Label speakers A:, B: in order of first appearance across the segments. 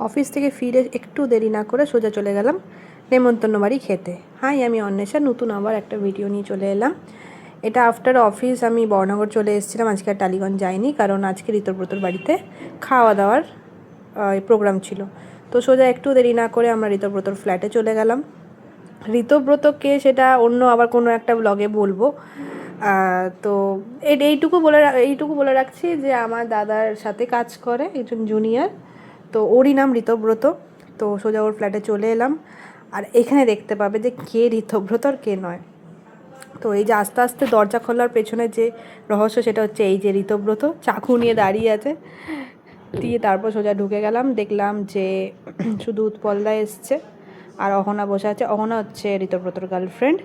A: Office থেকে ফিরে একটু দেরি না করে সোজা চলে গেলাম নেমন্তন্ন বাড়ি খেতে। হাই, আমি অন্বেষা, নতুন আবার একটা ভিডিও নিয়ে চলে এলাম। এটা আফটার অফিস আমি বর্ণনগর চলে এসেছিলাম, আজকে আর টালিগঞ্জ যাইনি, কারণ আজকে ঋতব্রতর বাড়িতে খাওয়া দাওয়ার প্রোগ্রাম ছিল। তো সোজা একটু দেরি না করে আমরা ঋতব্রতর ফ্ল্যাটে চলে গেলাম। ঋতব্রতকে সেটা অন্য আবার কোনো একটা ব্লগে বলবো। তো এইটুকু বলে রাখছি যে আমার দাদার সাথে কাজ করে একজন জুনিয়র, তো ওরই নাম ঋতব্রত। তো সোজা ওর ফ্ল্যাটে চলে এলাম, আর এখানে দেখতে পাবে যে কে ঋতব্রত আর কে নয়। তো এই যে আস্তে আস্তে দরজা খোলার পেছনে যে রহস্য, সেটা হচ্ছে এই যে ঋতব্রত চাকু নিয়ে দাঁড়িয়ে আছে। দিয়ে তারপর সোজা ঢুকে গেলাম, দেখলাম যে শুধু উৎপলদা এসছে আর অহনা বসে আছে। অহনা হচ্ছে ঋতব্রতর গার্লফ্রেন্ড।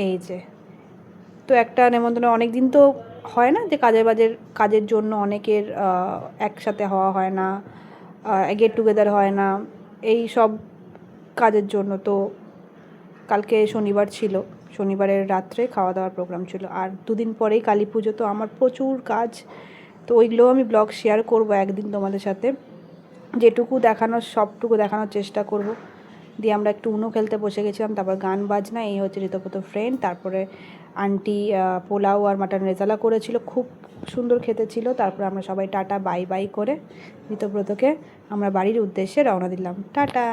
A: এই যে, তো একটা নেমন্তন্ন অনেক দিন তো হয় না যে কাজের জন্য অনেকের একসাথে হওয়া হয় না, গেট টুগেদার হয় না, এই সব কাজের জন্য। তো কালকে শনিবার ছিল, শনিবারের রাত্রে খাওয়া দাওয়ার প্রোগ্রাম ছিল, আর দুদিন পরেই কালী পুজো। তো আমার প্রচুর কাজ, তো ওইগুলোও আমি ব্লগ শেয়ার করব একদিন তোমাদের সাথে, যেটুকু দেখানোর সবটুকু দেখানোর চেষ্টা করব। দিয়ে আমরা একটু উনো খেলতে বসে গেছিলাম, তারপর গান বাজনা। এই হচ্ছে ঋতব্রত ফ্রেন্ড। তারপরে আন্টি পোলাও আর মাটন রেজালা করেছিল, খুব সুন্দর খেতে ছিল। তারপরে আমরা সবাই টাটা বাই বাই করে ঋতব্রতকে আমরা বাড়ির উদ্দেশ্যে রওনা দিলাম। টাটা।